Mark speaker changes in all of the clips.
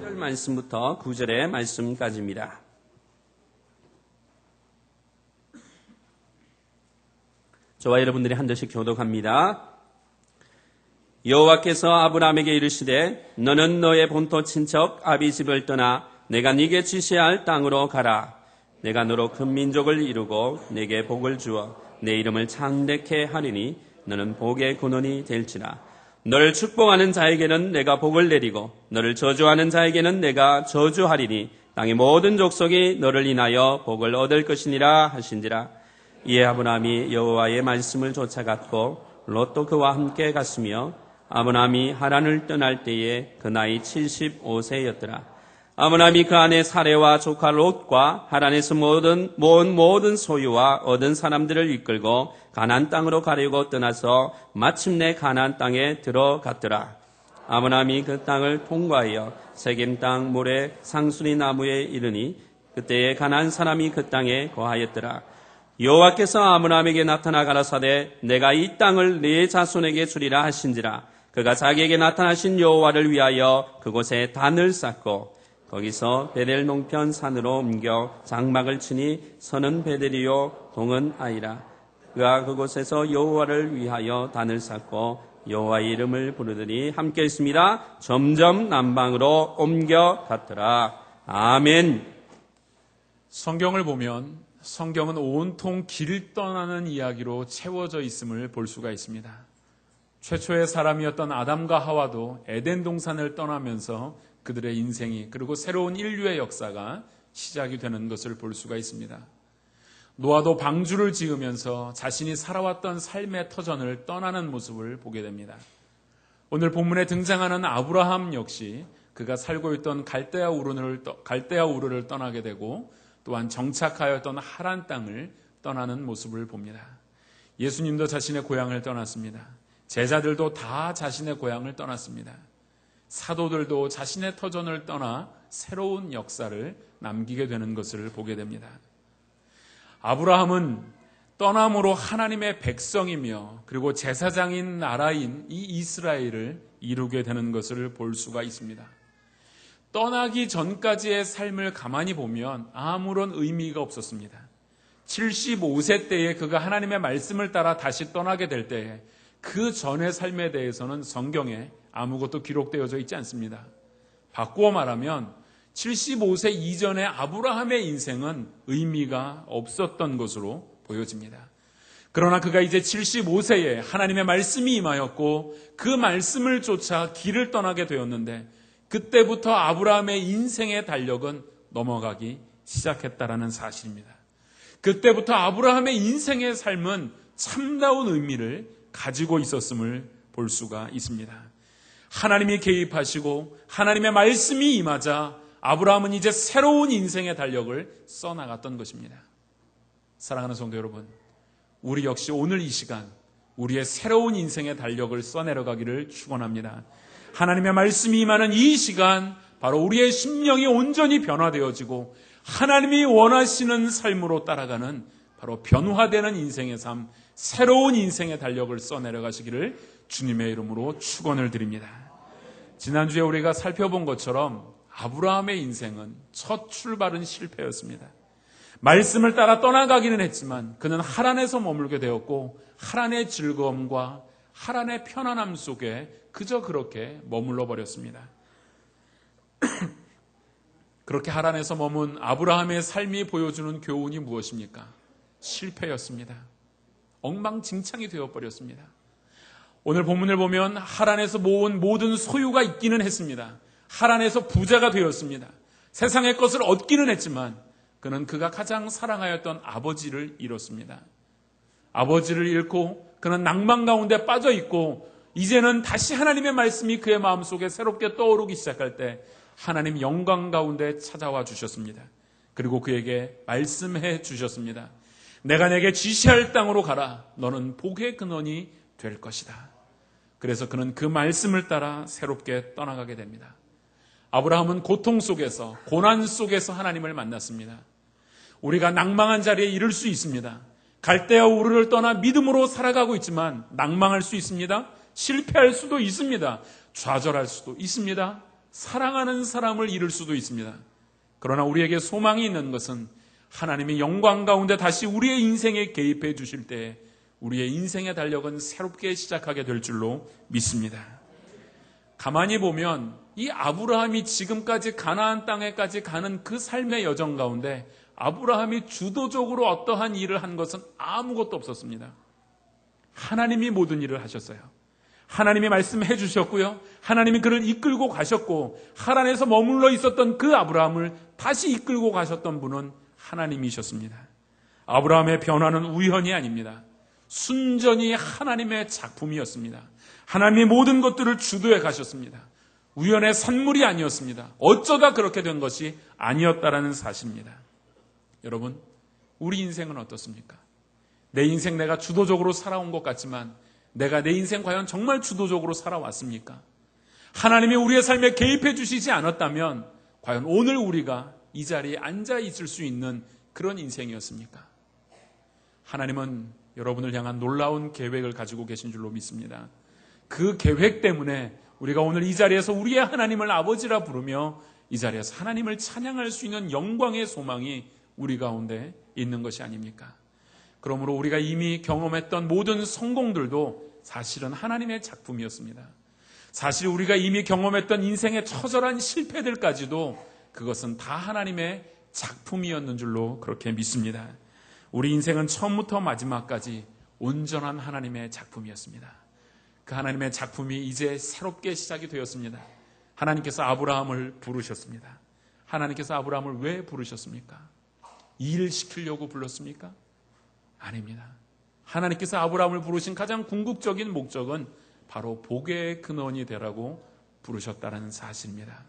Speaker 1: 1절 말씀부터 9절의 말씀까지입니다. 저와 여러분들이 한 절씩 교독합니다. 여호와께서 아브라함에게 이르시되 너는 너의 본토 친척 아비 집을 떠나 내가 네게 지시할 땅으로 가라. 내가 너로 큰 민족을 이루고 네게 복을 주어 내 이름을 창대케 하리니 너는 복의 근원이 될지라. 너를 축복하는 자에게는 내가 복을 내리고 너를 저주하는 자에게는 내가 저주하리니 땅의 모든 족속이 너를 인하여 복을 얻을 것이니라 하신지라. 이에 아브라함이 여호와의 말씀을 쫓아갔고 롯도 그와 함께 갔으며 아브라함이 하란을 떠날 때에 그 나이 75세였더라. 아브라함이 그 아내 사레와 조카 롯과 하란에서 모은 소유와 얻은 사람들을 이끌고 가나안 땅으로 가려고 떠나서 마침내 가나안 땅에 들어갔더라. 아브라함이 그 땅을 통과하여 세겜 땅 모래 상수리 나무에 이르니 그때에 가나안 사람이 그 땅에 거하였더라. 여호와께서 아브라함에게 나타나 가라사대 내가 이 땅을 네 자손에게 주리라 하신지라. 그가 자기에게 나타나신 여호와를 위하여 그곳에 단을 쌓고 거기서 베델 농편 산으로 옮겨 장막을 치니 서는 베델이요 동은 아이라. 그가 그곳에서 여호와를 위하여 단을 쌓고 여호와의 이름을 부르더니 함께 있습니다. 점점 남방으로 옮겨갔더라. 아멘.
Speaker 2: 성경을 보면 성경은 온통 길을 떠나는 이야기로 채워져 있음을 볼 수가 있습니다. 최초의 사람이었던 아담과 하와도 에덴 동산을 떠나면서 그들의 인생이 그리고 새로운 인류의 역사가 시작이 되는 것을 볼 수가 있습니다. 노아도 방주를 지으면서 자신이 살아왔던 삶의 터전을 떠나는 모습을 보게 됩니다. 오늘 본문에 등장하는 아브라함 역시 그가 살고 있던 갈대아 우르를 떠나게 되고 또한 정착하였던 하란 땅을 떠나는 모습을 봅니다. 예수님도 자신의 고향을 떠났습니다. 제자들도 다 자신의 고향을 떠났습니다. 사도들도 자신의 터전을 떠나 새로운 역사를 남기게 되는 것을 보게 됩니다. 아브라함은 떠남으로 하나님의 백성이며 그리고 제사장인 나라인 이 이스라엘을 이루게 되는 것을 볼 수가 있습니다. 떠나기 전까지의 삶을 가만히 보면 아무런 의미가 없었습니다. 75세 때에 그가 하나님의 말씀을 따라 다시 떠나게 될 때에 그 전의 삶에 대해서는 성경에 아무것도 기록되어져 있지 않습니다. 바꾸어 말하면 75세 이전의 아브라함의 인생은 의미가 없었던 것으로 보여집니다. 그러나 그가 이제 75세에 하나님의 말씀이 임하였고 그 말씀을 쫓아 길을 떠나게 되었는데 그때부터 아브라함의 인생의 달력은 넘어가기 시작했다라는 사실입니다. 그때부터 아브라함의 인생의 삶은 참다운 의미를 가지고 있었음을 볼 수가 있습니다. 하나님이 개입하시고 하나님의 말씀이 임하자 아브라함은 이제 새로운 인생의 달력을 써나갔던 것입니다. 사랑하는 성도 여러분, 우리 역시 오늘 이 시간 우리의 새로운 인생의 달력을 써내려가기를 축원합니다. 하나님의 말씀이 임하는 이 시간 바로 우리의 심령이 온전히 변화되어지고 하나님이 원하시는 삶으로 따라가는 바로 변화되는 인생의 삶, 새로운 인생의 달력을 써내려가시기를 주님의 이름으로 축원을 드립니다. 지난주에 우리가 살펴본 것처럼 아브라함의 인생은 첫 출발은 실패였습니다. 말씀을 따라 떠나가기는 했지만 그는 하란에서 머물게 되었고 하란의 즐거움과 하란의 편안함 속에 그저 그렇게 머물러 버렸습니다. 그렇게 하란에서 머문 아브라함의 삶이 보여주는 교훈이 무엇입니까? 실패였습니다. 엉망진창이 되어버렸습니다. 오늘 본문을 보면 하란에서 모은 모든 소유가 있기는 했습니다. 하란에서 부자가 되었습니다. 세상의 것을 얻기는 했지만 그는 그가 가장 사랑하였던 아버지를 잃었습니다. 아버지를 잃고 그는 낭만 가운데 빠져 있고 이제는 다시 하나님의 말씀이 그의 마음속에 새롭게 떠오르기 시작할 때 하나님 영광 가운데 찾아와 주셨습니다. 그리고 그에게 말씀해 주셨습니다. 내가 내게 지시할 땅으로 가라. 너는 복의 근원이 될 것이다. 그래서 그는 그 말씀을 따라 새롭게 떠나가게 됩니다. 아브라함은 고통 속에서 고난 속에서 하나님을 만났습니다. 우리가 낭망한 자리에 이를 수 있습니다. 갈대아 우르를 떠나 믿음으로 살아가고 있지만 낭망할 수 있습니다. 실패할 수도 있습니다. 좌절할 수도 있습니다. 사랑하는 사람을 잃을 수도 있습니다. 그러나 우리에게 소망이 있는 것은 하나님이 영광 가운데 다시 우리의 인생에 개입해 주실 때 우리의 인생의 달력은 새롭게 시작하게 될 줄로 믿습니다. 가만히 보면 이 아브라함이 지금까지 가나안 땅에까지 가는 그 삶의 여정 가운데 아브라함이 주도적으로 어떠한 일을 한 것은 아무것도 없었습니다. 하나님이 모든 일을 하셨어요. 하나님이 말씀해 주셨고요. 하나님이 그를 이끌고 가셨고 하란에서 머물러 있었던 그 아브라함을 다시 이끌고 가셨던 분은 하나님이셨습니다. 아브라함의 변화는 우연이 아닙니다. 순전히 하나님의 작품이었습니다. 하나님이 모든 것들을 주도해 가셨습니다. 우연의 산물이 아니었습니다. 어쩌다 그렇게 된 것이 아니었다라는 사실입니다. 여러분, 우리 인생은 어떻습니까? 내 인생 내가 주도적으로 살아온 것 같지만 내가 내 인생 과연 정말 주도적으로 살아왔습니까? 하나님이 우리의 삶에 개입해 주시지 않았다면 과연 오늘 우리가 이 자리에 앉아 있을 수 있는 그런 인생이었습니까? 하나님은 여러분을 향한 놀라운 계획을 가지고 계신 줄로 믿습니다. 그 계획 때문에 우리가 오늘 이 자리에서 우리의 하나님을 아버지라 부르며 이 자리에서 하나님을 찬양할 수 있는 영광의 소망이 우리 가운데 있는 것이 아닙니까? 그러므로 우리가 이미 경험했던 모든 성공들도 사실은 하나님의 작품이었습니다. 사실 우리가 이미 경험했던 인생의 처절한 실패들까지도 그것은 다 하나님의 작품이었는 줄로 그렇게 믿습니다. 우리 인생은 처음부터 마지막까지 온전한 하나님의 작품이었습니다. 그 하나님의 작품이 이제 새롭게 시작이 되었습니다. 하나님께서 아브라함을 부르셨습니다. 하나님께서 아브라함을 왜 부르셨습니까? 일을 시키려고 불렀습니까? 아닙니다. 하나님께서 아브라함을 부르신 가장 궁극적인 목적은 바로 복의 근원이 되라고 부르셨다는 사실입니다.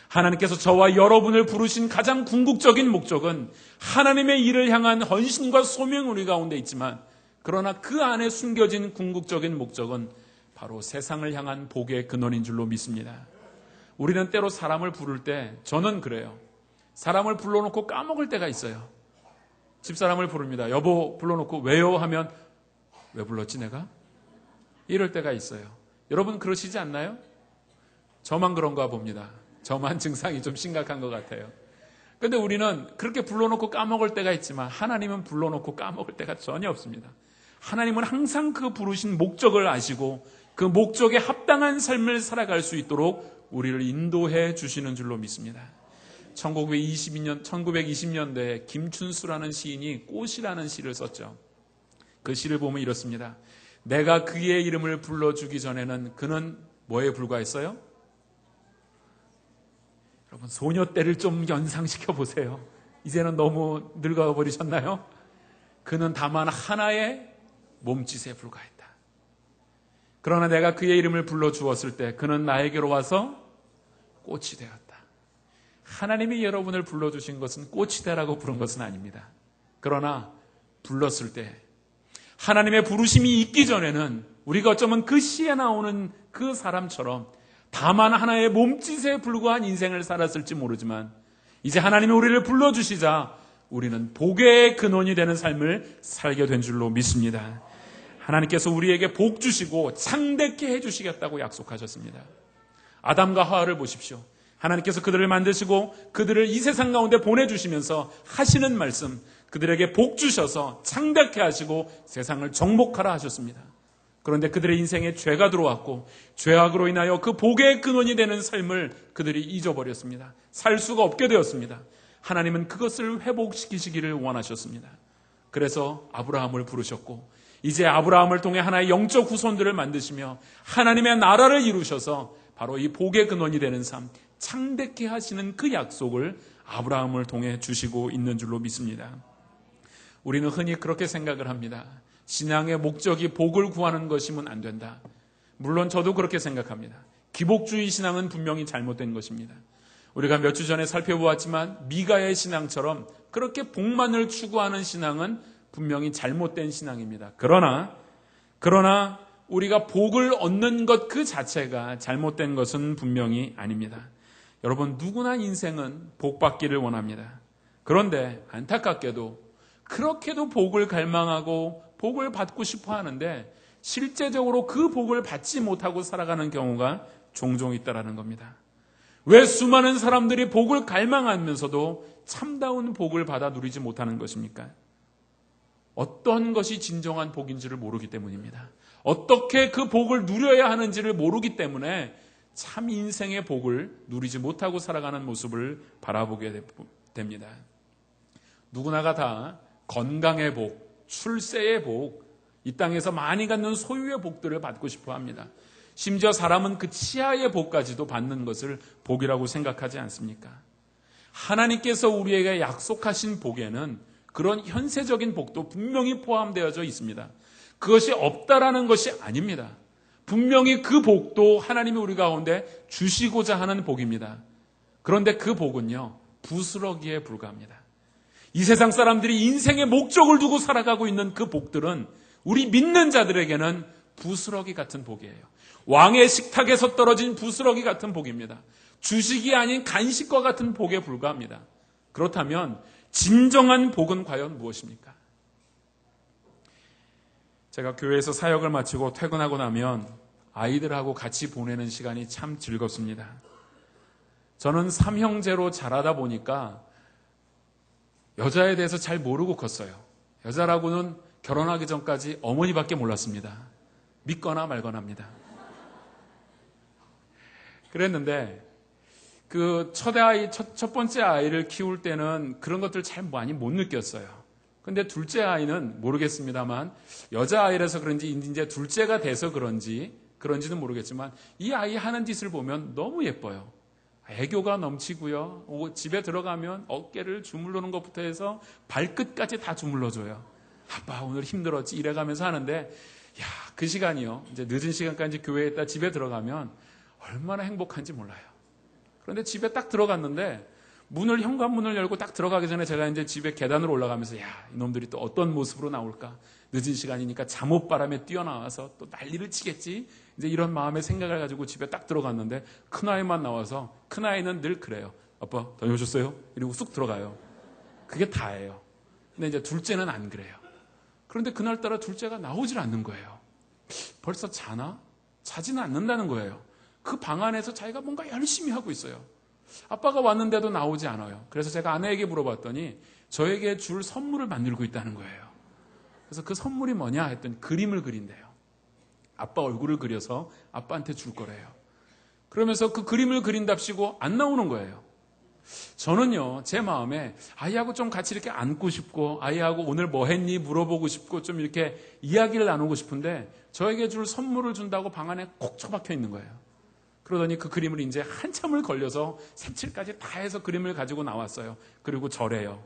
Speaker 2: 하나님께서 저와 여러분을 부르신 가장 궁극적인 목적은 하나님의 일을 향한 헌신과 소명이 우리 가운데 있지만 그러나 그 안에 숨겨진 궁극적인 목적은 바로 세상을 향한 복의 근원인 줄로 믿습니다. 우리는 때로 사람을 부를 때 저는 그래요. 사람을 불러놓고 까먹을 때가 있어요. 집사람을 부릅니다. 여보 불러놓고 왜요? 하면 왜 불렀지 내가? 이럴 때가 있어요. 여러분 그러시지 않나요? 저만 그런가 봅니다. 저만 증상이 좀 심각한 것 같아요. 그런데 우리는 그렇게 불러놓고 까먹을 때가 있지만 하나님은 불러놓고 까먹을 때가 전혀 없습니다. 하나님은 항상 그 부르신 목적을 아시고 그 목적에 합당한 삶을 살아갈 수 있도록 우리를 인도해 주시는 줄로 믿습니다. 1920년대에 김춘수라는 시인이 꽃이라는 시를 썼죠. 그 시를 보면 이렇습니다. 내가 그의 이름을 불러주기 전에는 그는 뭐에 불과했어요? 여러분 소녀 때를 좀 연상시켜 보세요. 이제는 너무 늙어버리셨나요? 그는 다만 하나의 몸짓에 불과했다. 그러나 내가 그의 이름을 불러주었을 때 그는 나에게로 와서 꽃이 되었다. 하나님이 여러분을 불러주신 것은 꽃이 되라고 부른 것은 아닙니다. 그러나 불렀을 때 하나님의 부르심이 있기 전에는 우리가 어쩌면 그 시에 나오는 그 사람처럼 다만 하나의 몸짓에 불과한 인생을 살았을지 모르지만 이제 하나님이 우리를 불러주시자 우리는 복의 근원이 되는 삶을 살게 된 줄로 믿습니다. 하나님께서 우리에게 복 주시고 창대케 해주시겠다고 약속하셨습니다. 아담과 하와를 보십시오. 하나님께서 그들을 만드시고 그들을 이 세상 가운데 보내주시면서 하시는 말씀, 그들에게 복 주셔서 창대케 하시고 세상을 정복하라 하셨습니다. 그런데 그들의 인생에 죄가 들어왔고 죄악으로 인하여 그 복의 근원이 되는 삶을 그들이 잊어버렸습니다. 살 수가 없게 되었습니다. 하나님은 그것을 회복시키시기를 원하셨습니다. 그래서 아브라함을 부르셨고 이제 아브라함을 통해 하나의 영적 후손들을 만드시며 하나님의 나라를 이루셔서 바로 이 복의 근원이 되는 삶, 창대케 하시는 그 약속을 아브라함을 통해 주시고 있는 줄로 믿습니다. 우리는 흔히 그렇게 생각을 합니다. 신앙의 목적이 복을 구하는 것이면 안 된다. 물론 저도 그렇게 생각합니다. 기복주의 신앙은 분명히 잘못된 것입니다. 우리가 몇 주 전에 살펴보았지만 미가의 신앙처럼 그렇게 복만을 추구하는 신앙은 분명히 잘못된 신앙입니다. 그러나 우리가 복을 얻는 것 그 자체가 잘못된 것은 분명히 아닙니다. 여러분 누구나 인생은 복 받기를 원합니다. 그런데 안타깝게도 그렇게도 복을 갈망하고 복을 받고 싶어 하는데 실제적으로 그 복을 받지 못하고 살아가는 경우가 종종 있다라는 겁니다. 왜 수많은 사람들이 복을 갈망하면서도 참다운 복을 받아 누리지 못하는 것입니까? 어떤 것이 진정한 복인지를 모르기 때문입니다. 어떻게 그 복을 누려야 하는지를 모르기 때문에 참 인생의 복을 누리지 못하고 살아가는 모습을 바라보게 됩니다. 누구나가 다 건강의 복, 출세의 복, 이 땅에서 많이 갖는 소유의 복들을 받고 싶어 합니다. 심지어 사람은 그 치아의 복까지도 받는 것을 복이라고 생각하지 않습니까? 하나님께서 우리에게 약속하신 복에는 그런 현세적인 복도 분명히 포함되어져 있습니다. 그것이 없다라는 것이 아닙니다. 분명히 그 복도 하나님이 우리 가운데 주시고자 하는 복입니다. 그런데 그 복은요, 부스러기에 불과합니다. 이 세상 사람들이 인생의 목적을 두고 살아가고 있는 그 복들은 우리 믿는 자들에게는 부스러기 같은 복이에요. 왕의 식탁에서 떨어진 부스러기 같은 복입니다. 주식이 아닌 간식과 같은 복에 불과합니다. 그렇다면 진정한 복은 과연 무엇입니까? 제가 교회에서 사역을 마치고 퇴근하고 나면 아이들하고 같이 보내는 시간이 참 즐겁습니다. 저는 삼형제로 자라다 보니까 여자에 대해서 잘 모르고 컸어요. 여자라고는 결혼하기 전까지 어머니밖에 몰랐습니다. 믿거나 말거나 합니다. 그랬는데 그 첫 번째 아이를 키울 때는 그런 것들 잘 많이 못 느꼈어요. 근데 둘째 아이는 모르겠습니다만 여자아이라서 그런지 이제 둘째가 돼서 그런지는 모르겠지만 이 아이 하는 짓을 보면 너무 예뻐요. 애교가 넘치고요. 집에 들어가면 어깨를 주물르는 것부터 해서 발끝까지 다 주물러줘요. 아빠 오늘 힘들었지 이래가면서 하는데 그 시간이요. 이제 늦은 시간까지 교회에 있다 집에 들어가면 얼마나 행복한지 몰라요. 그런데 집에 딱 들어갔는데 현관문을 열고 딱 들어가기 전에 제가 이제 집에 계단으로 올라가면서 이놈들이 또 어떤 모습으로 나올까? 늦은 시간이니까 잠옷바람에 뛰어나와서 또 난리를 치겠지? 이제 이런 마음의 생각을 가지고 집에 딱 들어갔는데 큰아이만 나와서 큰아이는 늘 그래요. 아빠 다녀오셨어요? 이러고 쑥 들어가요. 그게 다예요. 근데 이제 둘째는 안 그래요. 그런데 그날따라 둘째가 나오질 않는 거예요. 벌써 자나? 자지는 않는다는 거예요. 그 방 안에서 자기가 뭔가 열심히 하고 있어요. 아빠가 왔는데도 나오지 않아요. 그래서 제가 아내에게 물어봤더니 저에게 줄 선물을 만들고 있다는 거예요. 그래서 그 선물이 뭐냐 했더니 그림을 그린대요. 아빠 얼굴을 그려서 아빠한테 줄 거래요. 그러면서 그 그림을 그린답시고 안 나오는 거예요. 저는요, 제 마음에 아이하고 좀 같이 이렇게 앉고 싶고 아이하고 오늘 뭐 했니 물어보고 싶고 좀 이렇게 이야기를 나누고 싶은데 저에게 줄 선물을 준다고 방 안에 콕 처박혀 있는 거예요. 그러더니 그 그림을 이제 한참을 걸려서 색칠까지 다 해서 그림을 가지고 나왔어요. 그리고 저래요.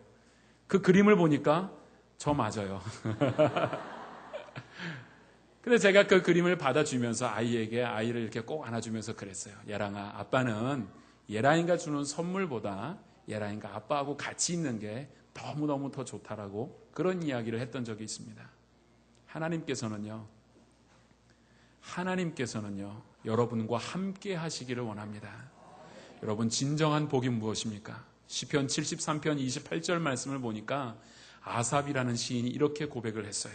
Speaker 2: 그 그림을 보니까 저 맞아요. 근데 제가 그 그림을 받아주면서 아이를 이렇게 꼭 안아주면서 그랬어요. 예랑아, 아빠는 예랑이가 주는 선물보다 예랑이가 아빠하고 같이 있는 게 너무너무 더 좋다라고 그런 이야기를 했던 적이 있습니다. 하나님께서는요, 여러분과 함께 하시기를 원합니다. 여러분, 진정한 복이 무엇입니까? 시편 73편 28절 말씀을 보니까 아삽이라는 시인이 이렇게 고백을 했어요.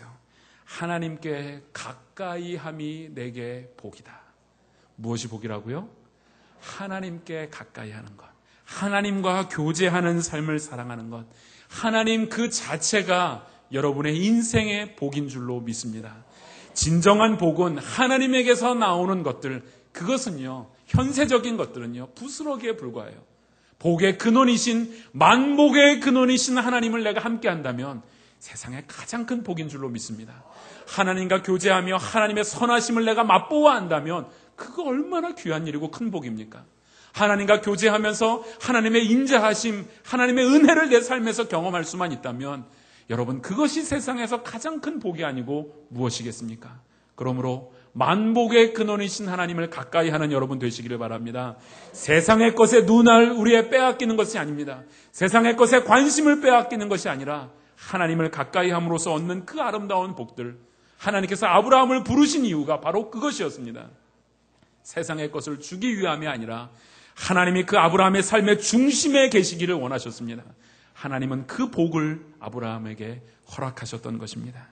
Speaker 2: 하나님께 가까이 함이 내게 복이다. 무엇이 복이라고요? 하나님께 가까이 하는 것. 하나님과 교제하는 삶을 사랑하는 것. 하나님 그 자체가 여러분의 인생의 복인 줄로 믿습니다. 진정한 복은 하나님에게서 나오는 것들, 그것은요, 현세적인 것들은요, 부스러기에 불과해요. 복의 근원이신, 만복의 근원이신 하나님을 내가 함께 한다면 세상의 가장 큰 복인 줄로 믿습니다. 하나님과 교제하며 하나님의 선하심을 내가 맛보아 한다면 그거 얼마나 귀한 일이고 큰 복입니까? 하나님과 교제하면서 하나님의 인자하심, 하나님의 은혜를 내 삶에서 경험할 수만 있다면 여러분, 그것이 세상에서 가장 큰 복이 아니고 무엇이겠습니까? 그러므로 만복의 근원이신 하나님을 가까이 하는 여러분 되시기를 바랍니다. 세상의 것에 눈을 우리의 빼앗기는 것이 아닙니다. 세상의 것에 관심을 빼앗기는 것이 아니라 하나님을 가까이 함으로써 얻는 그 아름다운 복들, 하나님께서 아브라함을 부르신 이유가 바로 그것이었습니다. 세상의 것을 주기 위함이 아니라 하나님이 그 아브라함의 삶의 중심에 계시기를 원하셨습니다. 하나님은 그 복을 아브라함에게 허락하셨던 것입니다.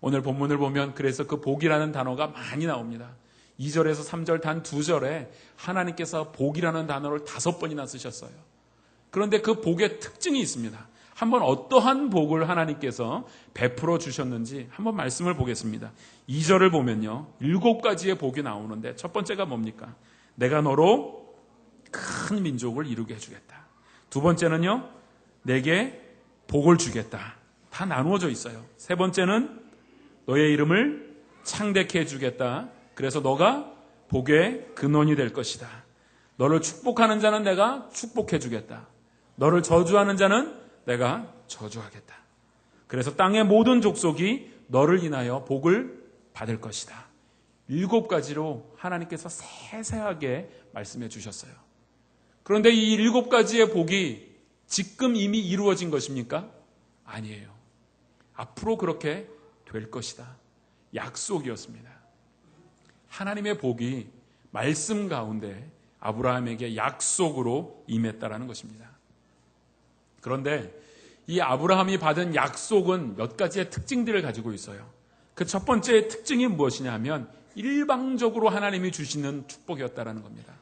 Speaker 2: 오늘 본문을 보면 그래서 그 복이라는 단어가 많이 나옵니다. 2절에서 3절 단 2절에 하나님께서 복이라는 단어를 5번이나 쓰셨어요. 그런데 그 복의 특징이 있습니다. 한번 어떠한 복을 하나님께서 베풀어 주셨는지 한번 말씀을 보겠습니다. 2절을 보면요, 7가지의 복이 나오는데 첫 번째가 뭡니까? 내가 너로 큰 민족을 이루게 해주겠다. 두 번째는요, 내게 복을 주겠다. 다 나누어져 있어요. 세 번째는 너의 이름을 창대케 해주겠다. 그래서 너가 복의 근원이 될 것이다. 너를 축복하는 자는 내가 축복해 주겠다. 너를 저주하는 자는 내가 저주하겠다. 그래서 땅의 모든 족속이 너를 인하여 복을 받을 것이다. 7가지로 하나님께서 세세하게 말씀해 주셨어요. 그런데 이 7가지의 복이 지금 이미 이루어진 것입니까? 아니에요. 앞으로 그렇게 될 것이다. 약속이었습니다. 하나님의 복이 말씀 가운데 아브라함에게 약속으로 임했다라는 것입니다. 그런데 이 아브라함이 받은 약속은 몇 가지의 특징들을 가지고 있어요. 그 첫 번째 특징이 무엇이냐 하면 일방적으로 하나님이 주시는 축복이었다라는 겁니다.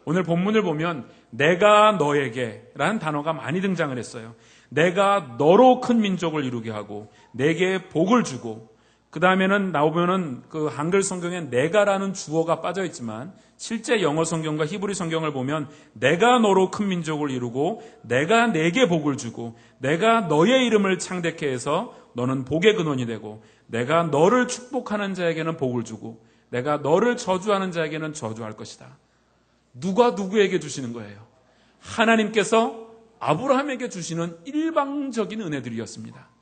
Speaker 2: 오늘 본문을 보면 내가 너에게 라는 단어가 많이 등장을 했어요. 내가 너로 큰 민족을 이루게 하고 내게 복을 주고, 그 다음에는 나오면은 그 한글 성경엔 내가라는 주어가 빠져 있지만 실제 영어 성경과 히브리 성경을 보면 내가 너로 큰 민족을 이루고 내가 내게 복을 주고 내가 너의 이름을 창대케 해서 너는 복의 근원이 되고 내가 너를 축복하는 자에게는 복을 주고 내가 너를 저주하는 자에게는 저주할 것이다. 누가 누구에게 주시는 거예요? 하나님께서 아브라함에게 주시는 일방적인 은혜들이었습니다.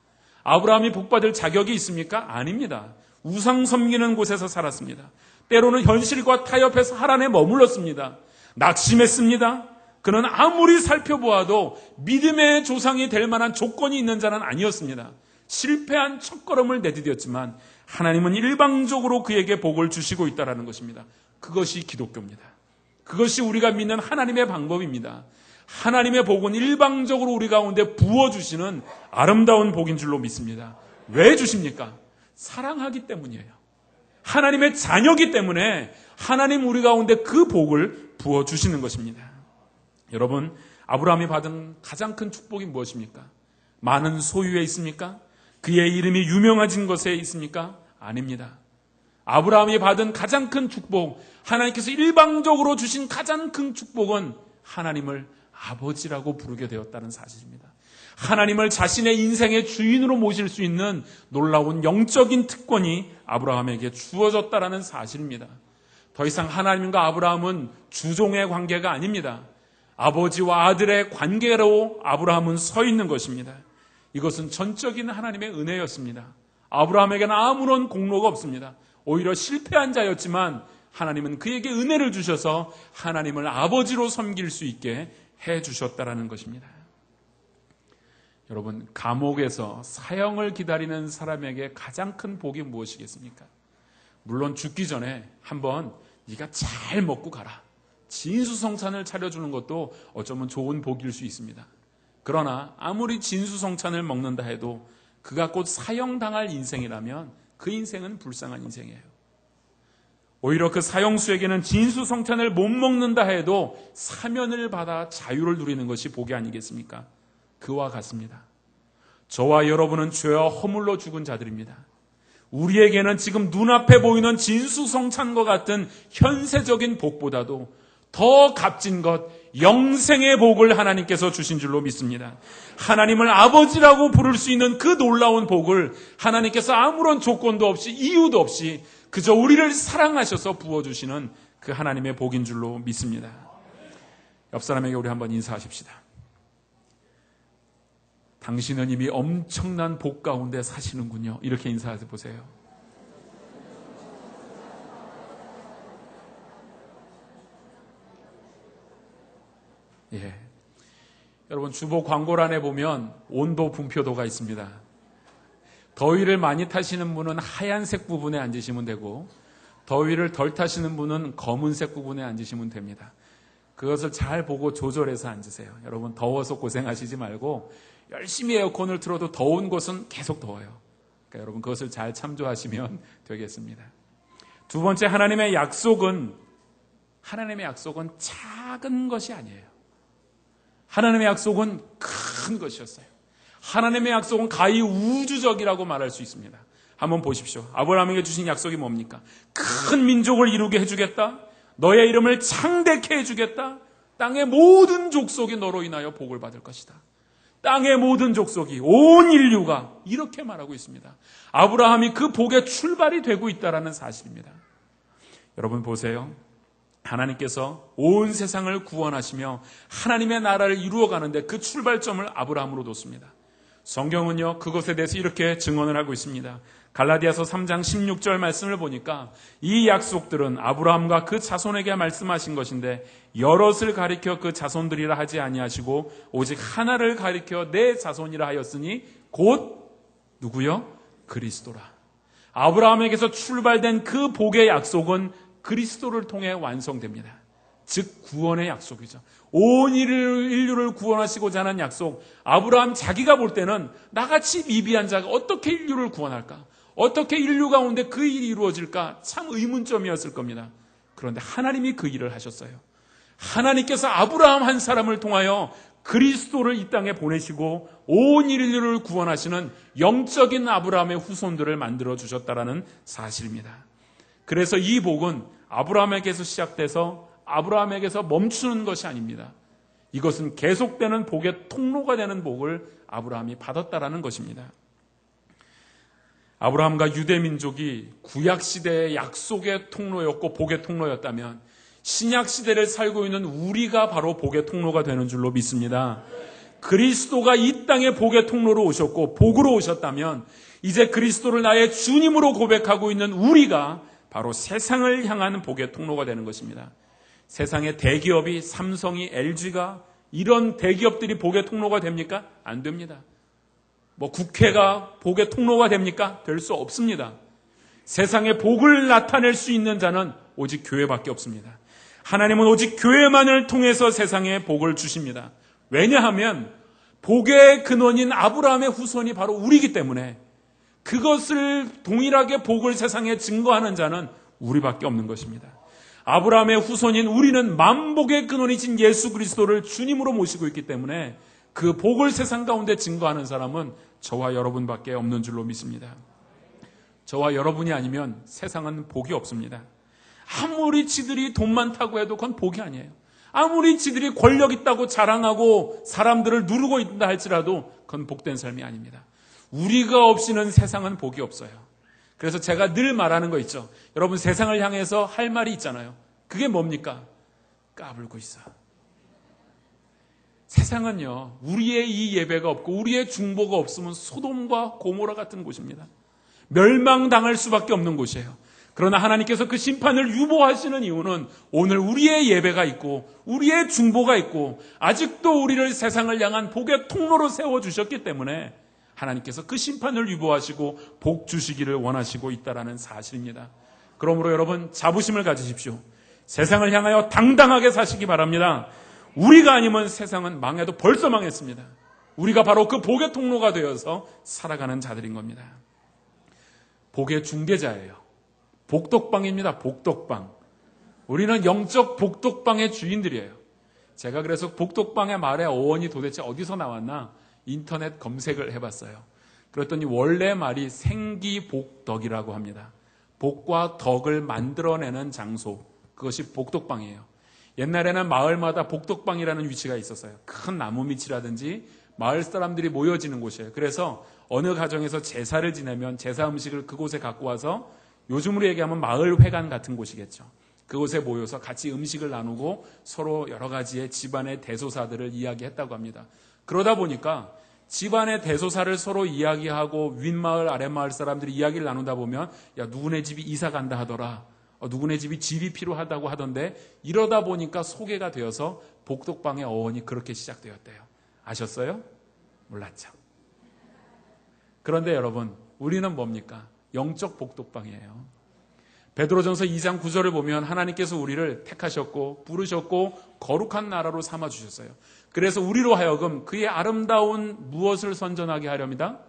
Speaker 2: 아브라함이 복받을 자격이 있습니까? 아닙니다. 우상 섬기는 곳에서 살았습니다. 때로는 현실과 타협해서 하란에 머물렀습니다. 낙심했습니다. 그는 아무리 살펴보아도 믿음의 조상이 될 만한 조건이 있는 자는 아니었습니다. 실패한 첫걸음을 내디뎠지만 하나님은 일방적으로 그에게 복을 주시고 있다는 것입니다. 그것이 기독교입니다. 그것이 우리가 믿는 하나님의 방법입니다. 하나님의 복은 일방적으로 우리 가운데 부어주시는 아름다운 복인 줄로 믿습니다. 왜 주십니까? 사랑하기 때문이에요. 하나님의 자녀이기 때문에 하나님 우리 가운데 그 복을 부어주시는 것입니다. 여러분, 아브라함이 받은 가장 큰 축복이 무엇입니까? 많은 소유에 있습니까? 그의 이름이 유명해진 것에 있습니까? 아닙니다. 아브라함이 받은 가장 큰 축복, 하나님께서 일방적으로 주신 가장 큰 축복은 하나님을 아버지라고 부르게 되었다는 사실입니다. 하나님을 자신의 인생의 주인으로 모실 수 있는 놀라운 영적인 특권이 아브라함에게 주어졌다는 사실입니다. 더 이상 하나님과 아브라함은 주종의 관계가 아닙니다. 아버지와 아들의 관계로 아브라함은 서 있는 것입니다. 이것은 전적인 하나님의 은혜였습니다. 아브라함에게는 아무런 공로가 없습니다. 오히려 실패한 자였지만 하나님은 그에게 은혜를 주셔서 하나님을 아버지로 섬길 수 있게 해주셨다라는 것입니다. 여러분, 감옥에서 사형을 기다리는 사람에게 가장 큰 복이 무엇이겠습니까? 물론 죽기 전에 한번 네가 잘 먹고 가라, 진수성찬을 차려주는 것도 어쩌면 좋은 복일 수 있습니다. 그러나 아무리 진수성찬을 먹는다 해도 그가 곧 사형당할 인생이라면 그 인생은 불쌍한 인생이에요. 오히려 그 사형수에게는 진수성찬을 못 먹는다 해도 사면을 받아 자유를 누리는 것이 복이 아니겠습니까? 그와 같습니다. 저와 여러분은 죄와 허물로 죽은 자들입니다. 우리에게는 지금 눈앞에 보이는 진수성찬과 같은 현세적인 복보다도 더 값진 것, 영생의 복을 하나님께서 주신 줄로 믿습니다. 하나님을 아버지라고 부를 수 있는 그 놀라운 복을 하나님께서 아무런 조건도 없이 이유도 없이 그저 우리를 사랑하셔서 부어주시는 그 하나님의 복인 줄로 믿습니다. 옆 사람에게 우리 한번 인사하십시다. 당신은 이미 엄청난 복 가운데 사시는군요. 이렇게 인사해 보세요. 예. 여러분, 주보 광고란에 보면 온도 분표도가 있습니다. 더위를 많이 타시는 분은 하얀색 부분에 앉으시면 되고 더위를 덜 타시는 분은 검은색 부분에 앉으시면 됩니다. 그것을 잘 보고 조절해서 앉으세요. 여러분, 더워서 고생하시지 말고 열심히 에어컨을 틀어도 더운 곳은 계속 더워요. 그러니까 여러분, 그것을 잘 참조하시면 되겠습니다. 두 번째, 하나님의 약속은 작은 것이 아니에요. 하나님의 약속은 큰 것이었어요. 하나님의 약속은 가히 우주적이라고 말할 수 있습니다. 한번 보십시오. 아브라함에게 주신 약속이 뭡니까? 큰 민족을 이루게 해주겠다. 너의 이름을 창대케 해주겠다. 땅의 모든 족속이 너로 인하여 복을 받을 것이다. 땅의 모든 족속이, 온 인류가 이렇게 말하고 있습니다. 아브라함이 그 복의 출발이 되고 있다는 사실입니다. 여러분 보세요. 하나님께서 온 세상을 구원하시며 하나님의 나라를 이루어가는데 그 출발점을 아브라함으로 뒀습니다. 성경은요, 그것에 대해서 이렇게 증언을 하고 있습니다. 갈라디아서 3장 16절 말씀을 보니까 이 약속들은 아브라함과 그 자손에게 말씀하신 것인데 여럿을 가리켜 그 자손들이라 하지 아니하시고 오직 하나를 가리켜 내 자손이라 하였으니 곧 누구요? 그리스도라. 아브라함에게서 출발된 그 복의 약속은 그리스도를 통해 완성됩니다. 즉 구원의 약속이죠. 온 인류를 구원하시고자 하는 약속. 아브라함 자기가 볼 때는 나같이 미비한 자가 어떻게 인류를 구원할까? 어떻게 인류 가운데 그 일이 이루어질까? 참 의문점이었을 겁니다. 그런데 하나님이 그 일을 하셨어요. 하나님께서 아브라함 한 사람을 통하여 그리스도를 이 땅에 보내시고 온 인류를 구원하시는 영적인 아브라함의 후손들을 만들어 주셨다라는 사실입니다. 그래서 이 복은 아브라함에게서 시작돼서 아브라함에게서 멈추는 것이 아닙니다. 이것은 계속되는 복의 통로가 되는 복을 아브라함이 받았다라는 것입니다. 아브라함과 유대민족이 구약시대의 약속의 통로였고 복의 통로였다면 신약시대를 살고 있는 우리가 바로 복의 통로가 되는 줄로 믿습니다. 그리스도가 이 땅에 복의 통로로 오셨고 복으로 오셨다면 이제 그리스도를 나의 주님으로 고백하고 있는 우리가 바로 세상을 향하는 복의 통로가 되는 것입니다. 세상의 대기업이 삼성이 LG가 이런 대기업들이 복의 통로가 됩니까? 안 됩니다. 국회가 복의 통로가 됩니까? 될 수 없습니다. 세상에 복을 나타낼 수 있는 자는 오직 교회밖에 없습니다. 하나님은 오직 교회만을 통해서 세상에 복을 주십니다. 왜냐하면 복의 근원인 아브라함의 후손이 바로 우리이기 때문에 그것을 동일하게 복을 세상에 증거하는 자는 우리밖에 없는 것입니다. 아브라함의 후손인 우리는 만복의 근원이신 예수 그리스도를 주님으로 모시고 있기 때문에 그 복을 세상 가운데 증거하는 사람은 저와 여러분밖에 없는 줄로 믿습니다. 저와 여러분이 아니면 세상은 복이 없습니다. 아무리 지들이 돈 많다고 해도 그건 복이 아니에요. 아무리 지들이 권력 있다고 자랑하고 사람들을 누르고 있다 할지라도 그건 복된 삶이 아닙니다. 우리가 없이는 세상은 복이 없어요. 그래서 제가 늘 말하는 거 있죠. 여러분 세상을 향해서 할 말이 있잖아요. 그게 뭡니까? 까불고 있어. 세상은요, 우리의 이 예배가 없고 우리의 중보가 없으면 소돔과 고모라 같은 곳입니다. 멸망당할 수밖에 없는 곳이에요. 그러나 하나님께서 그 심판을 유보하시는 이유는 오늘 우리의 예배가 있고 우리의 중보가 있고 아직도 우리를 세상을 향한 복의 통로로 세워주셨기 때문에 하나님께서 그 심판을 유보하시고 복 주시기를 원하시고 있다는 사실입니다. 그러므로 여러분 자부심을 가지십시오. 세상을 향하여 당당하게 사시기 바랍니다. 우리가 아니면 세상은 망해도 벌써 망했습니다. 우리가 바로 그 복의 통로가 되어서 살아가는 자들인 겁니다. 복의 중개자예요. 복덕방입니다. 복덕방. 우리는 영적 복덕방의 주인들이에요. 제가 그래서 복덕방의 말의 어원이 도대체 어디서 나왔나 인터넷 검색을 해봤어요. 그랬더니 원래 말이 생기복덕이라고 합니다. 복과 덕을 만들어내는 장소, 그것이 복덕방이에요. 옛날에는 마을마다 복덕방이라는 위치가 있었어요. 큰 나무 밑이라든지 마을 사람들이 모여지는 곳이에요. 그래서 어느 가정에서 제사를 지내면 제사 음식을 그곳에 갖고 와서 요즘으로 얘기하면 마을회관 같은 곳이겠죠. 그곳에 모여서 같이 음식을 나누고 서로 여러 가지의 집안의 대소사들을 이야기했다고 합니다. 그러다 보니까 집안의 대소사를 서로 이야기하고 윗마을 아랫마을 사람들이 이야기를 나누다 보면 야 누구네 집이 이사 간다 하더라. 누구네 집이 집이 필요하다고 하던데 이러다 보니까 소개가 되어서 복덕방의 어원이 그렇게 시작되었대요. 아셨어요? 몰랐죠. 그런데 여러분 우리는 뭡니까? 영적 복덕방이에요. 베드로전서 2장 9절을 보면 하나님께서 우리를 택하셨고 부르셨고 거룩한 나라로 삼아주셨어요. 그래서 우리로 하여금 그의 아름다운 무엇을 선전하게 하렵니다?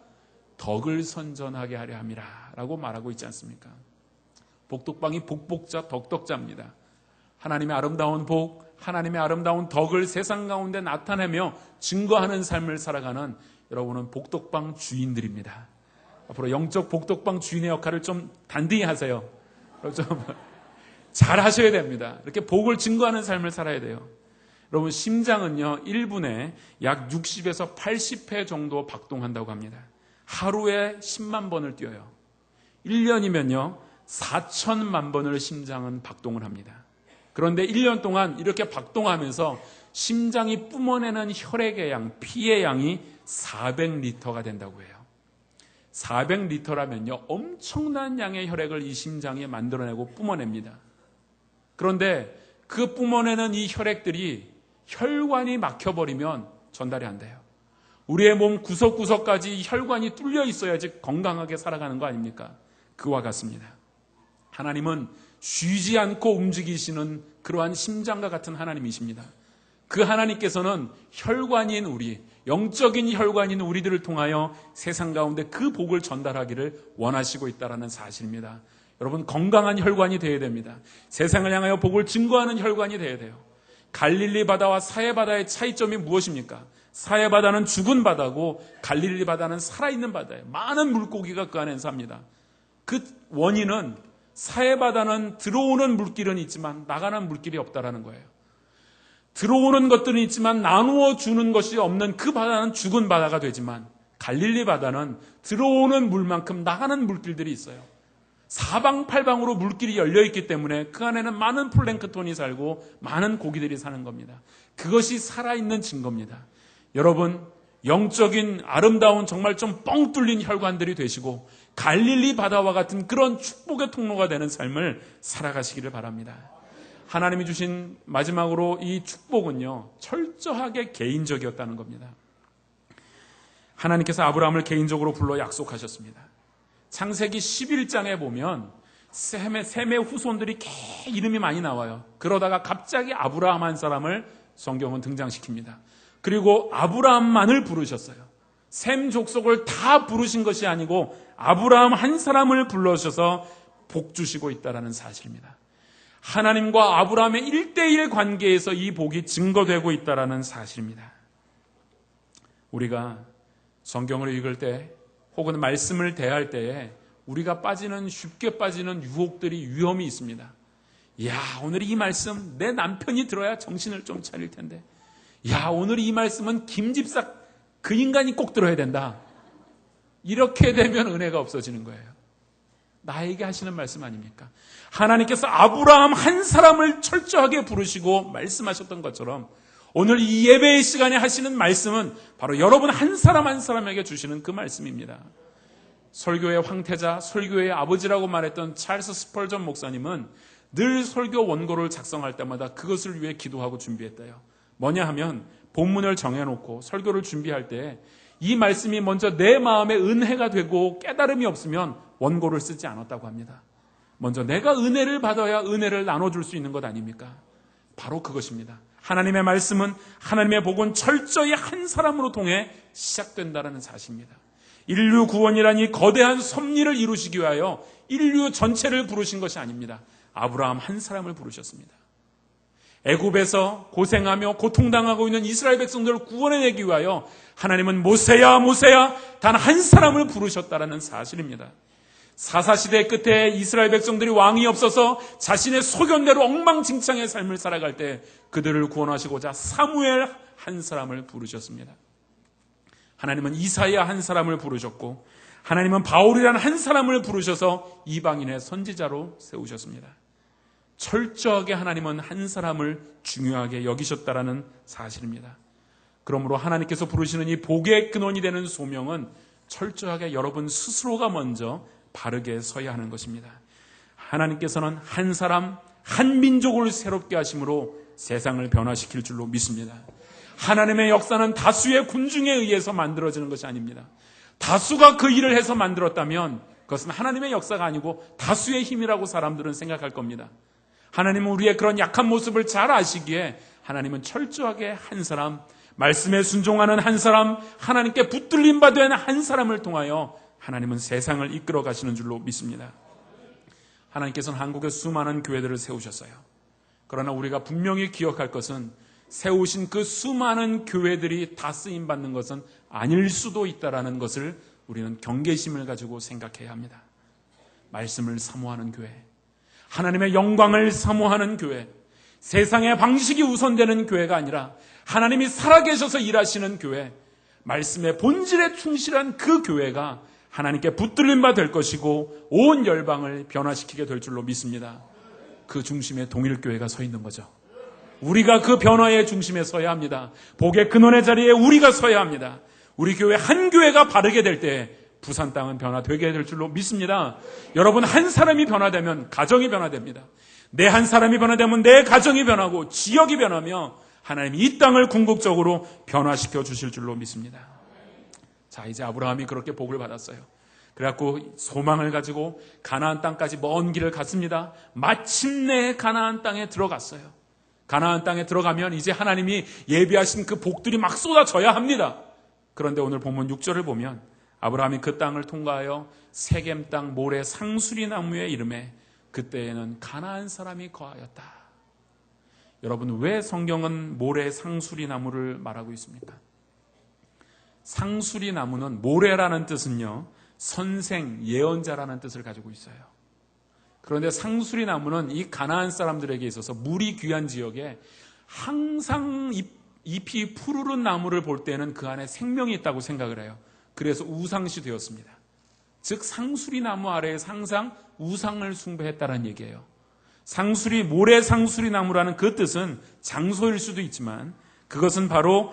Speaker 2: 덕을 선전하게 하려 함이라 라고 말하고 있지 않습니까? 복덕방이 복복자, 덕덕자입니다. 하나님의 아름다운 복, 하나님의 아름다운 덕을 세상 가운데 나타내며 증거하는 삶을 살아가는 여러분은 복덕방 주인들입니다. 앞으로 영적 복덕방 주인의 역할을 좀 단디히 하세요. 좀 잘 하셔야 됩니다. 이렇게 복을 증거하는 삶을 살아야 돼요. 여러분, 심장은요 1분에 약 60에서 80회 정도 박동한다고 합니다. 하루에 10만 번을 뛰어요. 1년이면요 4천만 번을 심장은 박동을 합니다. 그런데 1년 동안 이렇게 박동하면서 심장이 뿜어내는 혈액의 양, 피의 양이 400리터가 된다고 해요. 400리터라면요 엄청난 양의 혈액을 이 심장이 만들어내고 뿜어냅니다. 그런데 그 뿜어내는 이 혈액들이 혈관이 막혀버리면 전달이 안 돼요. 우리의 몸 구석구석까지 혈관이 뚫려 있어야지 건강하게 살아가는 거 아닙니까? 그와 같습니다. 하나님은 쉬지 않고 움직이시는 그러한 심장과 같은 하나님이십니다. 그 하나님께서는 혈관인 우리, 영적인 혈관인 우리들을 통하여 세상 가운데 그 복을 전달하기를 원하시고 있다는 사실입니다. 여러분, 건강한 혈관이 되어야 됩니다. 세상을 향하여 복을 증거하는 혈관이 되어야 돼요. 갈릴리 바다와 사해 바다의 차이점이 무엇입니까? 사해 바다는 죽은 바다고 갈릴리 바다는 살아있는 바다예요. 많은 물고기가 그 안에 삽니다. 그 원인은 사해 바다는 들어오는 물길은 있지만 나가는 물길이 없다라는 거예요. 들어오는 것들은 있지만 나누어 주는 것이 없는 그 바다는 죽은 바다가 되지만 갈릴리 바다는 들어오는 물만큼 나가는 물길들이 있어요. 사방팔방으로 물길이 열려있기 때문에 그 안에는 많은 플랭크톤이 살고 많은 고기들이 사는 겁니다. 그것이 살아있는 증거입니다. 여러분, 영적인 아름다운 정말 좀 뻥 뚫린 혈관들이 되시고 갈릴리 바다와 같은 그런 축복의 통로가 되는 삶을 살아가시기를 바랍니다. 하나님이 주신 마지막으로 이 축복은요 철저하게 개인적이었다는 겁니다. 하나님께서 아브라함을 개인적으로 불러 약속하셨습니다. 창세기 11장에 보면 셈의 후손들이 이름이 많이 나와요. 그러다가 갑자기 아브라함 한 사람을 성경은 등장시킵니다. 그리고 아브라함만을 부르셨어요. 셈 족속을 다 부르신 것이 아니고 아브라함 한 사람을 불러주셔서 복 주시고 있다는 사실입니다. 하나님과 아브라함의 1대1 관계에서 이 복이 증거되고 있다는 사실입니다. 우리가 성경을 읽을 때 혹은 말씀을 대할 때에 우리가 쉽게 빠지는 유혹들이 위험이 있습니다. 야, 오늘 이 말씀 내 남편이 들어야 정신을 좀 차릴 텐데. 야, 오늘 이 말씀은 김집사 그 인간이 꼭 들어야 된다. 이렇게 되면 은혜가 없어지는 거예요. 나에게 하시는 말씀 아닙니까? 하나님께서 아브라함 한 사람을 철저하게 부르시고 말씀하셨던 것처럼 오늘 이 예배의 시간에 하시는 말씀은 바로 여러분 한 사람 한 사람에게 주시는 그 말씀입니다. 설교의 황태자, 설교의 아버지라고 말했던 찰스 스펄전 목사님은 늘 설교 원고를 작성할 때마다 그것을 위해 기도하고 준비했대요. 뭐냐 하면 본문을 정해놓고 설교를 준비할 때 이 말씀이 먼저 내 마음에 은혜가 되고 깨달음이 없으면 원고를 쓰지 않았다고 합니다. 먼저 내가 은혜를 받아야 은혜를 나눠줄 수 있는 것 아닙니까? 바로 그것입니다. 하나님의 말씀은, 하나님의 복은 철저히 한 사람으로 통해 시작된다는 사실입니다. 인류 구원이라니 거대한 섭리를 이루시기 위하여 인류 전체를 부르신 것이 아닙니다. 아브라함 한 사람을 부르셨습니다. 애굽에서 고생하며 고통당하고 있는 이스라엘 백성들을 구원해내기 위하여 하나님은 모세야 모세야 단 한 사람을 부르셨다는 사실입니다. 사사시대 끝에 이스라엘 백성들이 왕이 없어서 자신의 소견대로 엉망진창의 삶을 살아갈 때 그들을 구원하시고자 사무엘 한 사람을 부르셨습니다. 하나님은 이사야 한 사람을 부르셨고 하나님은 바울이라는 한 사람을 부르셔서 이방인의 선지자로 세우셨습니다. 철저하게 하나님은 한 사람을 중요하게 여기셨다라는 사실입니다. 그러므로 하나님께서 부르시는 이 복의 근원이 되는 소명은 철저하게 여러분 스스로가 먼저 바르게 서야 하는 것입니다. 하나님께서는 한 사람, 한 민족을 새롭게 하심으로 세상을 변화시킬 줄로 믿습니다. 하나님의 역사는 다수의 군중에 의해서 만들어지는 것이 아닙니다. 다수가 그 일을 해서 만들었다면 그것은 하나님의 역사가 아니고 다수의 힘이라고 사람들은 생각할 겁니다. 하나님은 우리의 그런 약한 모습을 잘 아시기에 하나님은 철저하게 한 사람, 말씀에 순종하는 한 사람, 하나님께 붙들림 받은 한 사람을 통하여 하나님은 세상을 이끌어 가시는 줄로 믿습니다. 하나님께서는 한국에 수많은 교회들을 세우셨어요. 그러나 우리가 분명히 기억할 것은 세우신 그 수많은 교회들이 다 쓰임받는 것은 아닐 수도 있다는 것을 우리는 경계심을 가지고 생각해야 합니다. 말씀을 사모하는 교회, 하나님의 영광을 사모하는 교회, 세상의 방식이 우선되는 교회가 아니라 하나님이 살아계셔서 일하시는 교회, 말씀의 본질에 충실한 그 교회가 하나님께 붙들린 바 될 것이고 온 열방을 변화시키게 될 줄로 믿습니다. 그 중심에 동일교회가 서 있는 거죠. 우리가 그 변화의 중심에 서야 합니다. 복의 근원의 자리에 우리가 서야 합니다. 우리 교회 한 교회가 바르게 될 때 부산 땅은 변화되게 될 줄로 믿습니다. 여러분, 한 사람이 변화되면 가정이 변화됩니다. 내 한 사람이 변화되면 내 가정이 변하고 지역이 변하며 하나님이 이 땅을 궁극적으로 변화시켜 주실 줄로 믿습니다. 자, 이제 아브라함이 그렇게 복을 받았어요. 그래갖고 소망을 가지고 가나안 땅까지 먼 길을 갔습니다. 마침내 가나안 땅에 들어갔어요. 가나안 땅에 들어가면 이제 하나님이 예비하신 그 복들이 막 쏟아져야 합니다. 그런데 오늘 본문 6절을 보면 아브라함이 그 땅을 통과하여 세겜 땅 모래 상수리 나무에 이름에 그때에는 가나안 사람이 거하였다. 여러분, 왜 성경은 모래 상수리 나무를 말하고 있습니까? 상수리 나무는 모래라는 뜻은요, 선생, 예언자라는 뜻을 가지고 있어요. 그런데 상수리 나무는 이 가나안 사람들에게 있어서 물이 귀한 지역에 항상 잎이 푸르른 나무를 볼 때는 그 안에 생명이 있다고 생각을 해요. 그래서 우상시 되었습니다. 즉 상수리 나무 아래에서 항상 우상을 숭배했다는 얘기예요. 상수리, 모래 상수리 나무라는 그 뜻은 장소일 수도 있지만 그것은 바로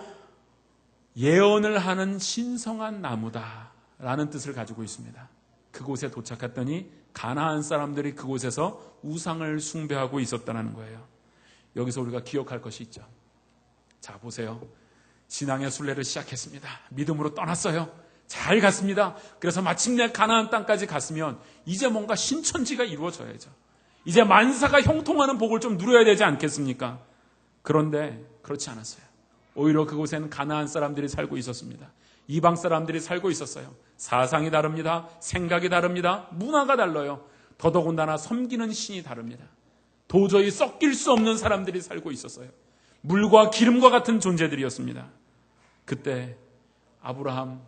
Speaker 2: 예언을 하는 신성한 나무다라는 뜻을 가지고 있습니다. 그곳에 도착했더니 가나안 사람들이 그곳에서 우상을 숭배하고 있었다는 거예요. 여기서 우리가 기억할 것이 있죠. 자, 보세요. 신앙의 순례를 시작했습니다. 믿음으로 떠났어요. 잘 갔습니다. 그래서 마침내 가나안 땅까지 갔으면 이제 뭔가 신천지가 이루어져야죠. 이제 만사가 형통하는 복을 좀 누려야 되지 않겠습니까? 그런데 그렇지 않았어요. 오히려 그곳에는 가나안 사람들이 살고 있었습니다. 이방 사람들이 살고 있었어요. 사상이 다릅니다. 생각이 다릅니다. 문화가 달라요. 더더군다나 섬기는 신이 다릅니다. 도저히 섞일 수 없는 사람들이 살고 있었어요. 물과 기름과 같은 존재들이었습니다. 그때 아브라함,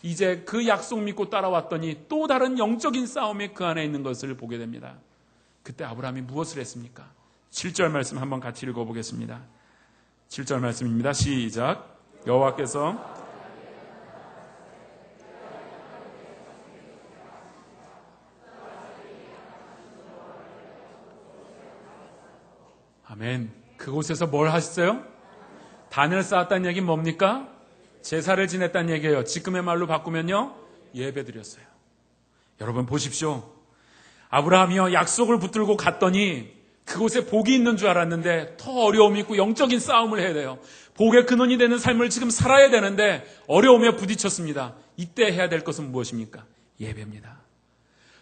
Speaker 2: 이제 그 약속 믿고 따라왔더니 또 다른 영적인 싸움이 그 안에 있는 것을 보게 됩니다. 그때 아브라함이 무엇을 했습니까? 7절 말씀 한번 같이 읽어보겠습니다. 7절 말씀입니다. 시작. 여호와께서 아멘. 그곳에서 뭘 하셨어요? 단을 쌓았다는 얘기는 뭡니까? 제사를 지냈다는 얘기예요. 지금의 말로 바꾸면요, 예배 드렸어요. 여러분 보십시오. 아브라함이요, 약속을 붙들고 갔더니 그곳에 복이 있는 줄 알았는데 더 어려움이 있고 영적인 싸움을 해야 돼요. 복의 근원이 되는 삶을 지금 살아야 되는데 어려움에 부딪혔습니다. 이때 해야 될 것은 무엇입니까? 예배입니다.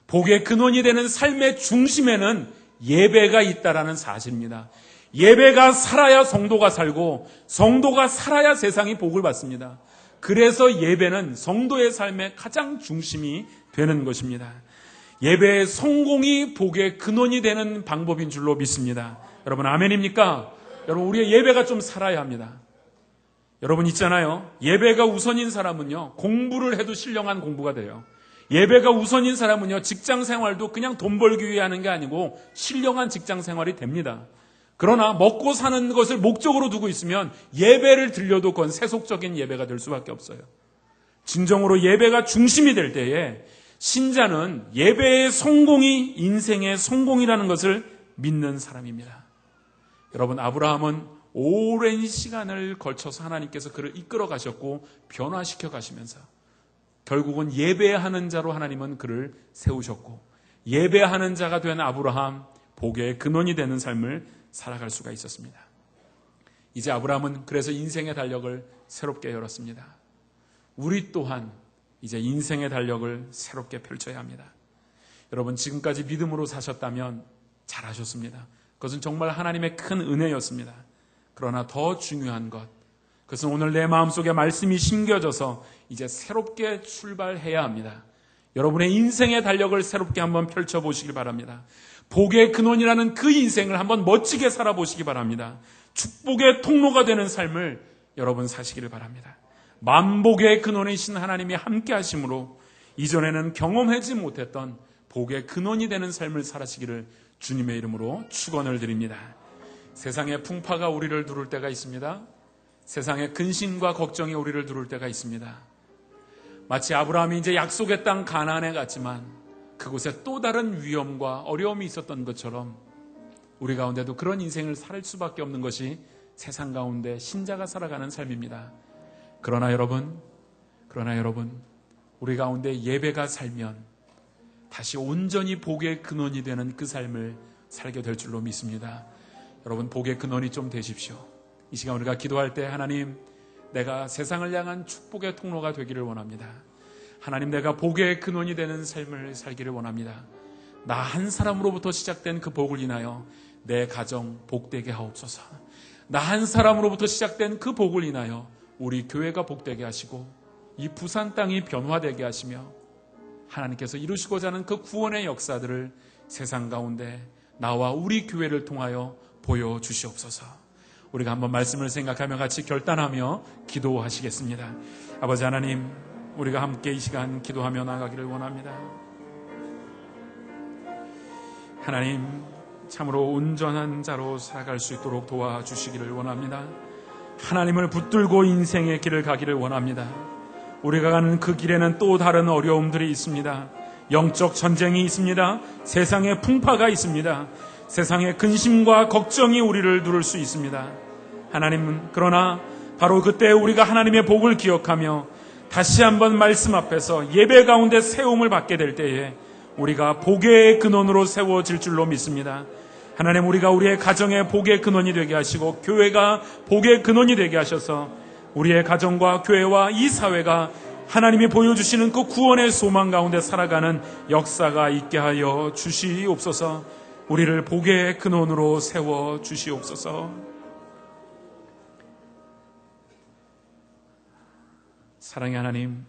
Speaker 2: 복의 근원이 되는 삶의 중심에는 예배가 있다라는 사실입니다. 예배가 살아야 성도가 살고 성도가 살아야 세상이 복을 받습니다. 그래서 예배는 성도의 삶의 가장 중심이 되는 것입니다. 예배의 성공이 복의 근원이 되는 방법인 줄로 믿습니다. 여러분 아멘입니까? 여러분 우리의 예배가 좀 살아야 합니다. 여러분 있잖아요. 예배가 우선인 사람은요, 공부를 해도 신령한 공부가 돼요. 예배가 우선인 사람은요, 직장 생활도 그냥 돈 벌기 위해 하는 게 아니고 신령한 직장 생활이 됩니다. 그러나 먹고 사는 것을 목적으로 두고 있으면 예배를 드려도 그건 세속적인 예배가 될 수밖에 없어요. 진정으로 예배가 중심이 될 때에 신자는 예배의 성공이 인생의 성공이라는 것을 믿는 사람입니다. 여러분 아브라함은 오랜 시간을 걸쳐서 하나님께서 그를 이끌어 가셨고 변화시켜 가시면서 결국은 예배하는 자로 하나님은 그를 세우셨고 예배하는 자가 된 아브라함, 복의 근원이 되는 삶을 살아갈 수가 있었습니다. 이제 아브라함은 그래서 인생의 달력을 새롭게 열었습니다. 우리 또한 이제 인생의 달력을 새롭게 펼쳐야 합니다. 여러분 지금까지 믿음으로 사셨다면 잘하셨습니다. 그것은 정말 하나님의 큰 은혜였습니다. 그러나 더 중요한 것, 그것은 오늘 내 마음속에 말씀이 심겨져서 이제 새롭게 출발해야 합니다. 여러분의 인생의 달력을 새롭게 한번 펼쳐보시길 바랍니다. 복의 근원이라는 그 인생을 한번 멋지게 살아보시기 바랍니다. 축복의 통로가 되는 삶을 여러분 사시기를 바랍니다. 만복의 근원이신 하나님이 함께 하심으로 이전에는 경험하지 못했던 복의 근원이 되는 삶을 살아시기를 주님의 이름으로 축원을 드립니다. 세상의 풍파가 우리를 누를 때가 있습니다. 세상의 근심과 걱정이 우리를 누를 때가 있습니다. 마치 아브라함이 이제 약속의 땅 가나안에 갔지만 그곳에 또 다른 위험과 어려움이 있었던 것처럼 우리 가운데도 그런 인생을 살 수밖에 없는 것이 세상 가운데 신자가 살아가는 삶입니다. 그러나 여러분, 우리 가운데 예배가 살면 다시 온전히 복의 근원이 되는 그 삶을 살게 될 줄로 믿습니다. 여러분, 복의 근원이 좀 되십시오. 이 시간 우리가 기도할 때 하나님, 내가 세상을 향한 축복의 통로가 되기를 원합니다. 하나님, 내가 복의 근원이 되는 삶을 살기를 원합니다. 나 한 사람으로부터 시작된 그 복을 인하여 내 가정 복되게 하옵소서. 나 한 사람으로부터 시작된 그 복을 인하여 우리 교회가 복되게 하시고 이 부산 땅이 변화되게 하시며 하나님께서 이루시고자 하는 그 구원의 역사들을 세상 가운데 나와 우리 교회를 통하여 보여주시옵소서. 우리가 한번 말씀을 생각하며 같이 결단하며 기도하시겠습니다. 아버지 하나님, 우리가 함께 이 시간 기도하며 나가기를 원합니다. 하나님, 참으로 온전한 자로 살아갈 수 있도록 도와주시기를 원합니다. 하나님을 붙들고 인생의 길을 가기를 원합니다. 우리가 가는 그 길에는 또 다른 어려움들이 있습니다. 영적 전쟁이 있습니다. 세상의 풍파가 있습니다. 세상의 근심과 걱정이 우리를 누를 수 있습니다. 하나님은 그러나 바로 그때 우리가 하나님의 복을 기억하며 다시 한번 말씀 앞에서 예배 가운데 세움을 받게 될 때에 우리가 복의 근원으로 세워질 줄로 믿습니다. 하나님, 우리가 우리의 가정의 복의 근원이 되게 하시고 교회가 복의 근원이 되게 하셔서 우리의 가정과 교회와 이 사회가 하나님이 보여주시는 그 구원의 소망 가운데 살아가는 역사가 있게 하여 주시옵소서. 우리를 복의 근원으로 세워 주시옵소서. 사랑의 하나님,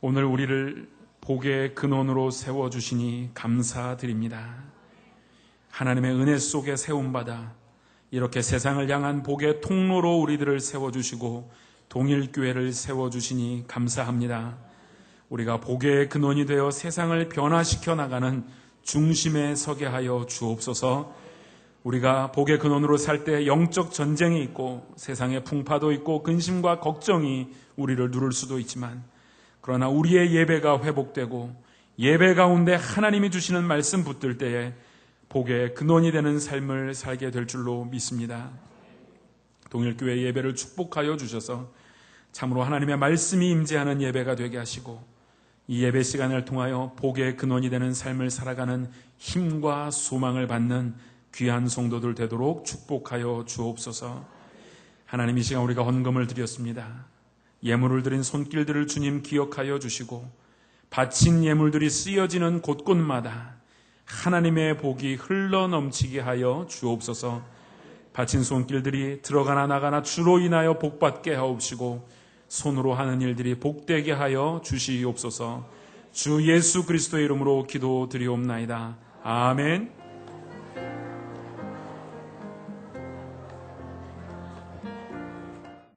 Speaker 2: 오늘 우리를 복의 근원으로 세워주시니 감사드립니다. 하나님의 은혜 속에 세움받아 이렇게 세상을 향한 복의 통로로 우리들을 세워주시고 동일교회를 세워주시니 감사합니다. 우리가 복의 근원이 되어 세상을 변화시켜 나가는 중심에 서게 하여 주옵소서. 우리가 복의 근원으로 살 때 영적 전쟁이 있고 세상의 풍파도 있고 근심과 걱정이 우리를 누를 수도 있지만 그러나 우리의 예배가 회복되고 예배 가운데 하나님이 주시는 말씀 붙들 때에 복의 근원이 되는 삶을 살게 될 줄로 믿습니다. 동일교회 예배를 축복하여 주셔서 참으로 하나님의 말씀이 임재하는 예배가 되게 하시고 이 예배 시간을 통하여 복의 근원이 되는 삶을 살아가는 힘과 소망을 받는 귀한 성도들 되도록 축복하여 주옵소서. 하나님, 이 시간 우리가 헌금을 드렸습니다. 예물을 드린 손길들을 주님 기억하여 주시고 바친 예물들이 쓰여지는 곳곳마다 하나님의 복이 흘러넘치게 하여 주옵소서. 바친 손길들이 들어가나 나가나 주로 인하여 복받게 하옵시고 손으로 하는 일들이 복되게 하여 주시옵소서. 주 예수 그리스도의 이름으로 기도드리옵나이다. 아멘.